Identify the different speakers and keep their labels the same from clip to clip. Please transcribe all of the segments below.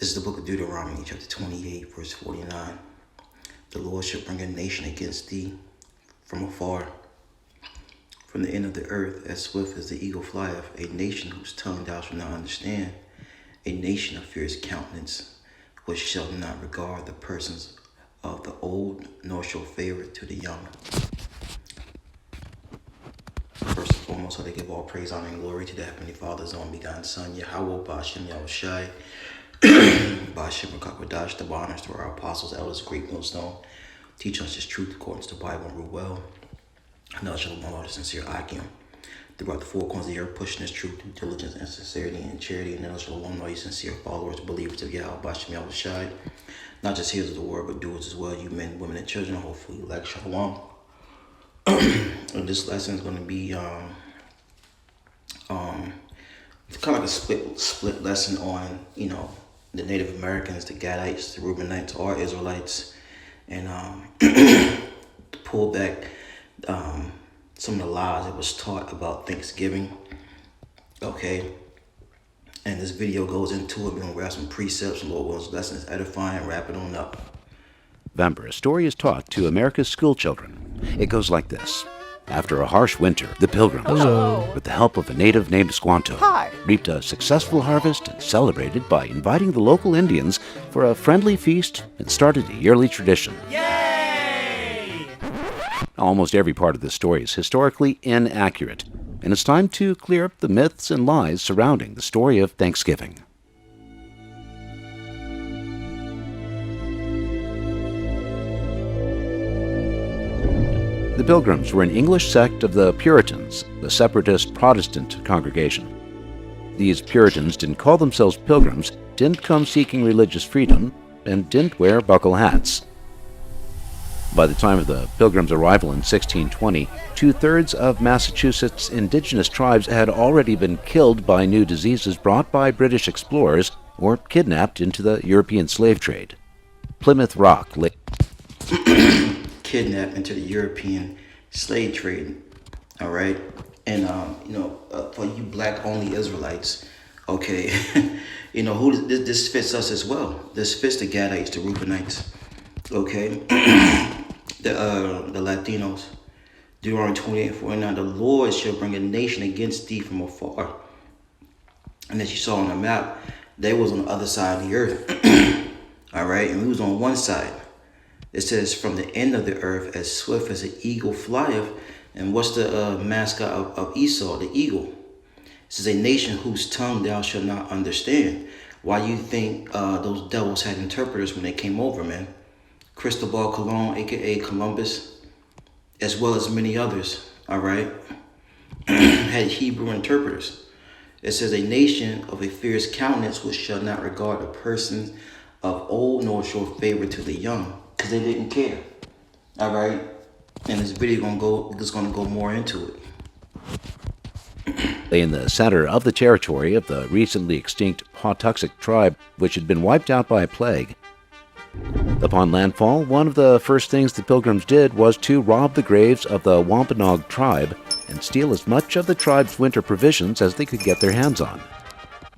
Speaker 1: This is the book of Deuteronomy, chapter 28, verse 49. The Lord shall bring a nation against thee from afar, from the end of the earth, as swift as the eagle flieth, a nation whose tongue thou shalt not understand, a nation of fierce countenance, which shall not regard the persons of the old, nor show favor to the young. First and foremost, I to give all praise, honor, and glory to the Heavenly Father's only begotten Son, Yahweh, Ba'ashem Yahushai, Ba'ashem Rakakwadash, the honors to our apostles, elders, great millstone. Teach us this truth according to the Bible and rule well. Now shall my Lord, sincere Akim. Throughout the four corners of the earth, pushing this truth through diligence and sincerity and charity, and now shall one know you sincere followers, believers of Yahweh, Ba'ashem Yahushai. Not just hearers of the word, but doers as well, you men, women, and children. Hopefully you like Shalom. And this lesson is going to be kind of like a split lesson on, the Native Americans, the Gadites, the Reubenites, or Israelites, and pull back some of the lies that was taught about Thanksgiving. Okay, and this video goes into it. We're gonna grab some precepts, Lord willing, lessons, edifying, and wrap it on up.
Speaker 2: November, a story is taught to America's school children. It goes like this. After a harsh winter, the Pilgrims, with the help of a native named Squanto, reaped a successful harvest and celebrated by inviting the local Indians for a friendly feast and started a yearly tradition. Yay! Almost every part of this story is historically inaccurate, and it's time to clear up the myths and lies surrounding the story of Thanksgiving. The Pilgrims were an English sect of the Puritans, the separatist Protestant congregation. These Puritans didn't call themselves Pilgrims, didn't come seeking religious freedom, and didn't wear buckle hats. By the time of the Pilgrims' arrival in 1620, 2/3 of Massachusetts' indigenous tribes had already been killed by new diseases brought by British explorers or kidnapped into the European slave trade. Plymouth Rock lay
Speaker 1: Kidnapped into the European slave trade. All right, and for you black-only Israelites, okay, who this fits us as well. This fits the Gadites, the Reubenites, okay, the Latinos. Deuteronomy 28:49. The Lord shall bring a nation against thee from afar. And as you saw on the map, they was on the other side of the earth. All right, and we was on one side. It says, from the end of the earth, as swift as an eagle flieth. And what's the mascot of Esau, the eagle? It says, a nation whose tongue thou shalt not understand. Why you think those devils had interpreters when they came over, man? Cristobal Colon, a.k.a. Columbus, as well as many others, all right, had Hebrew interpreters. It says, a nation of a fierce countenance which shall not regard the persons of old, nor show favor to the young. Because they didn't care. All right, and this video is gonna go more into it.
Speaker 2: In the center of the territory of the recently extinct Pawtuxet tribe, which had been wiped out by a plague. Upon landfall, one of the first things the Pilgrims did was to rob the graves of the Wampanoag tribe and steal as much of the tribe's winter provisions as they could get their hands on.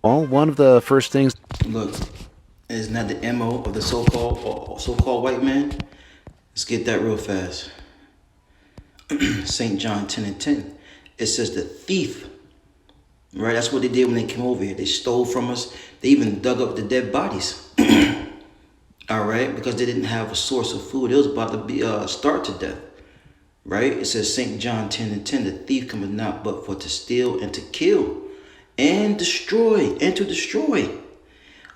Speaker 2: One of the first things.
Speaker 1: Look. Isn't that the MO of the so-called white man? Let's get that real fast. St. John 10:10. It says the thief. Right? That's what they did when they came over here. They stole from us. They even dug up the dead bodies. All right? Because they didn't have a source of food. It was about to be starved to death. Right? It says St. John 10:10. The thief cometh not but for to steal and to kill and destroy and to destroy.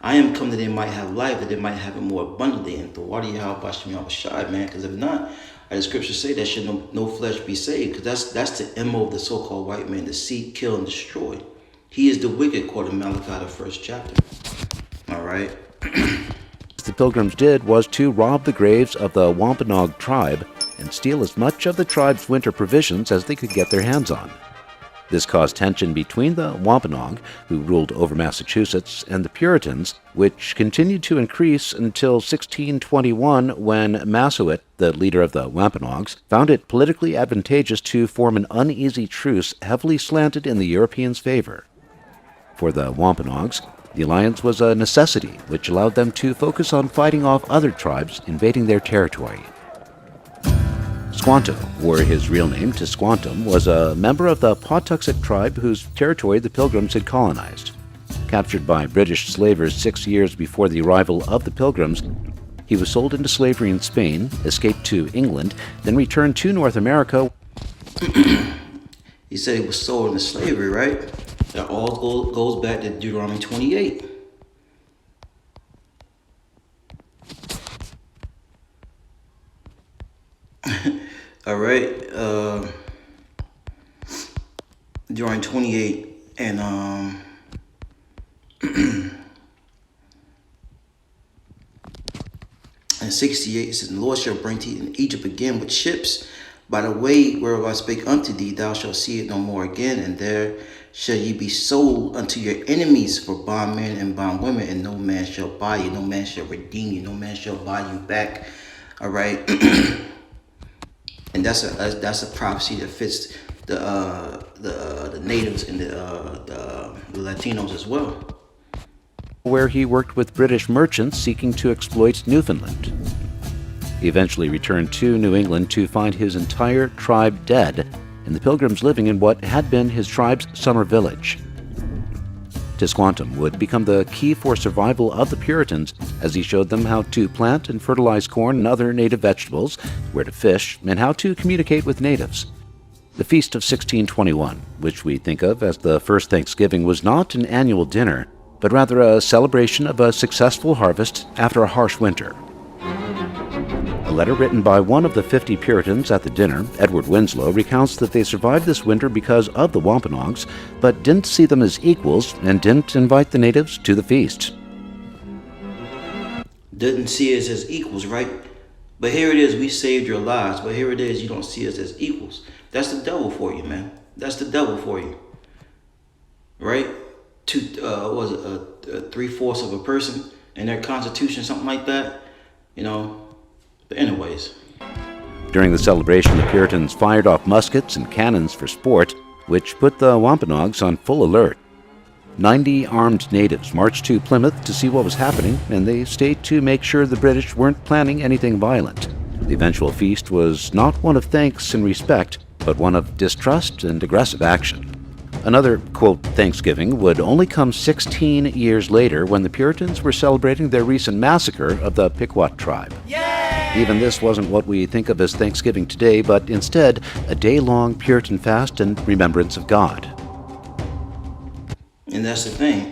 Speaker 1: I am come that they might have life, that they might have it more abundantly. And the water Yahweh Ba'ashem Yahushai, man. Because if not, the scriptures say that should no flesh be saved. Because that's the MO of the so-called white man, to seek, kill, and destroy. He is the wicked, according to Malachi, the 1st chapter. All right.
Speaker 2: The Pilgrims did was to rob the graves of the Wampanoag tribe and steal as much of the tribe's winter provisions as they could get their hands on. This caused tension between the Wampanoag, who ruled over Massachusetts, and the Puritans, which continued to increase until 1621 when Massasoit, the leader of the Wampanoags, found it politically advantageous to form an uneasy truce heavily slanted in the Europeans' favor. For the Wampanoags, The alliance was a necessity which allowed them to focus on fighting off other tribes invading their territory. Squanto, or his real name Tisquantum, was a member of the Pawtuxet tribe whose territory the Pilgrims had colonized. Captured by British slavers 6 years before the arrival of the Pilgrims, he was sold into slavery in Spain, escaped to England, then returned to North America.
Speaker 1: He said he was sold into slavery, right? That all goes back to Deuteronomy 28. All right. Deuteronomy 28 and and 68 says, "The Lord shall bring thee in Egypt again with ships. By the way whereof I spake unto thee, thou shalt see it no more again, and there shall ye be sold unto your enemies for bondmen and bondwomen, and no man shall buy you, no man shall redeem you, no man shall buy you back." All right, and that's a prophecy that fits the natives and the Latinos as well.
Speaker 2: Where he worked with British merchants seeking to exploit Newfoundland. He eventually returned to New England to find his entire tribe dead, and the Pilgrims living in what had been his tribe's summer village. Tisquantum would become the key for survival of the Puritans as he showed them how to plant and fertilize corn and other native vegetables, where to fish, and how to communicate with natives. The Feast of 1621, which we think of as the first Thanksgiving, was not an annual dinner, but rather a celebration of a successful harvest after a harsh winter. A letter written by one of the 50 Puritans at the dinner, Edward Winslow, recounts that they survived this winter because of the Wampanoags, but didn't see them as equals and didn't invite the natives to the feast.
Speaker 1: Didn't see us as equals, right? But here it is, we saved your lives, but here it is, you don't see us as equals. That's the devil for you, man. That's the devil for you. Right? 3/4 of a person in their constitution, something like that, you know. But anyways.
Speaker 2: During the celebration, the Puritans fired off muskets and cannons for sport, which put the Wampanoags on full alert. 90 armed natives marched to Plymouth to see what was happening, and they stayed to make sure the British weren't planning anything violent. The eventual feast was not one of thanks and respect, but one of distrust and aggressive action. Another, quote, Thanksgiving would only come 16 years later when the Puritans were celebrating their recent massacre of the Pequot tribe. Yay! Even this wasn't what we think of as Thanksgiving today, but instead a day-long Puritan fast in remembrance of God.
Speaker 1: And that's the thing.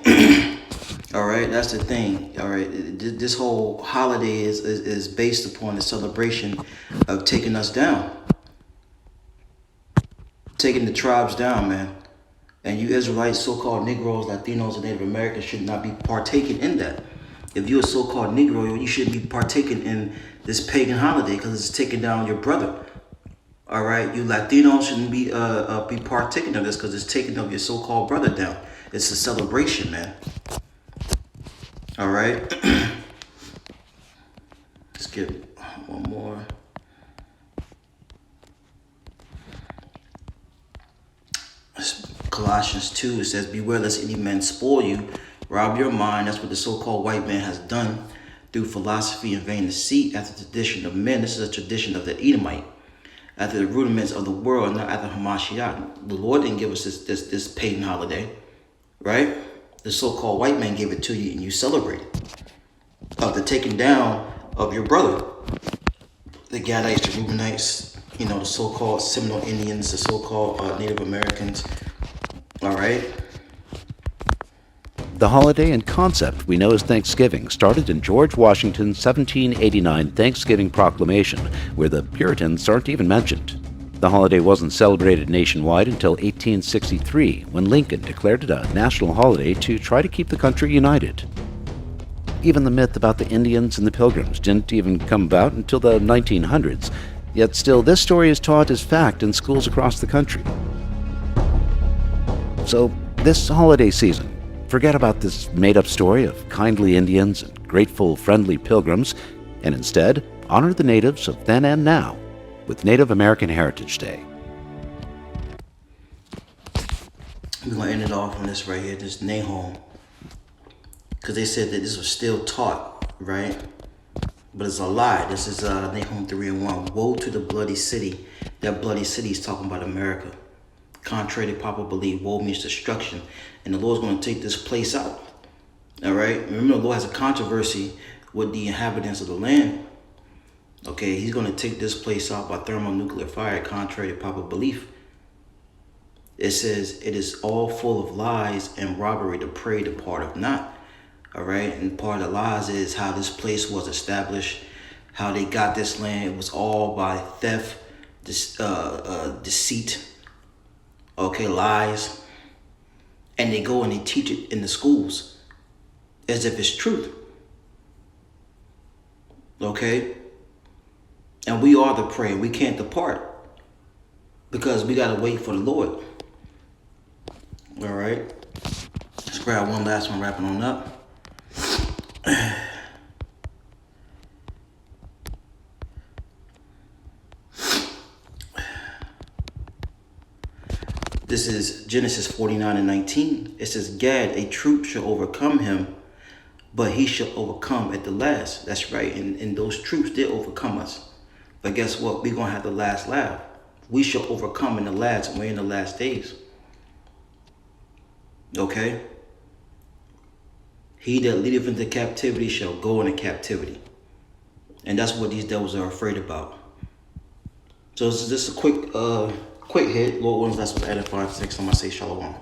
Speaker 1: All right, that's the thing. All right, this whole holiday is based upon the celebration of taking us down. Taking the tribes down, man. And you Israelites, so-called Negroes, Latinos, and Native Americans should not be partaking in that. If you're a so-called Negro, you shouldn't be partaking in this pagan holiday because it's taking down your brother. All right, you Latinos shouldn't be partaking of this because it's taking of your so-called brother down. It's a celebration, man. All right. Let's get one more. Colossians 2, it says, "Beware lest any man spoil you, rob your mind." That's what the so-called white man has done through philosophy and vain deceit, after the tradition of men. This is a tradition of the Edomite, after the rudiments of the world, not after Hamashiach. The Lord didn't give us this pagan holiday, right? The so-called white man gave it to you, and you celebrate it. Of the taking down of your brother, the Gadites, the Reubenites, you know, the so-called Seminole Indians, the so-called Native Americans. All right.
Speaker 2: The holiday and concept we know as Thanksgiving started in George Washington's 1789 Thanksgiving Proclamation, where the Puritans aren't even mentioned. The holiday wasn't celebrated nationwide until 1863, when Lincoln declared it a national holiday to try to keep the country united. Even the myth about the Indians and the Pilgrims didn't even come about until the 1900s, yet still this story is taught as fact in schools across the country. So, this holiday season, forget about this made-up story of kindly Indians and grateful, friendly Pilgrims, and instead honor the natives of then and now with Native American Heritage Day.
Speaker 1: We're going to end it off on this right here, this Nahum. because they said that this was still taught, right? But it's a lie. This is Nahum 3:1. Woe to the bloody city. That bloody city is talking about America. Contrary to popular belief, woe means destruction. And the Lord's going to take this place out. All right? Remember, the Lord has a controversy with the inhabitants of the land. Okay? He's going to take this place out by thermonuclear fire, contrary to popular belief. It says, it is all full of lies and robbery, the prey departeth not. All right? And part of the lies is how this place was established, how they got this land. It was all by theft, deceit, okay, lies. And they go and they teach it in the schools as if it's truth. Okay? And we are the prey. We can't depart because we got to wait for the Lord. All right? Let's grab one last one, wrapping on up. This is Genesis 49:19. It says, Gad, a troop shall overcome him, but he shall overcome at the last. That's right. And those troops did overcome us. But guess what? We're going to have the last laugh. We shall overcome in the last, and we're in the last days. Okay? He that leadeth into captivity shall go into captivity. And that's what these devils are afraid about. So this is just a quick hit. Lord willing, that's what edifying. Next time I say shalom.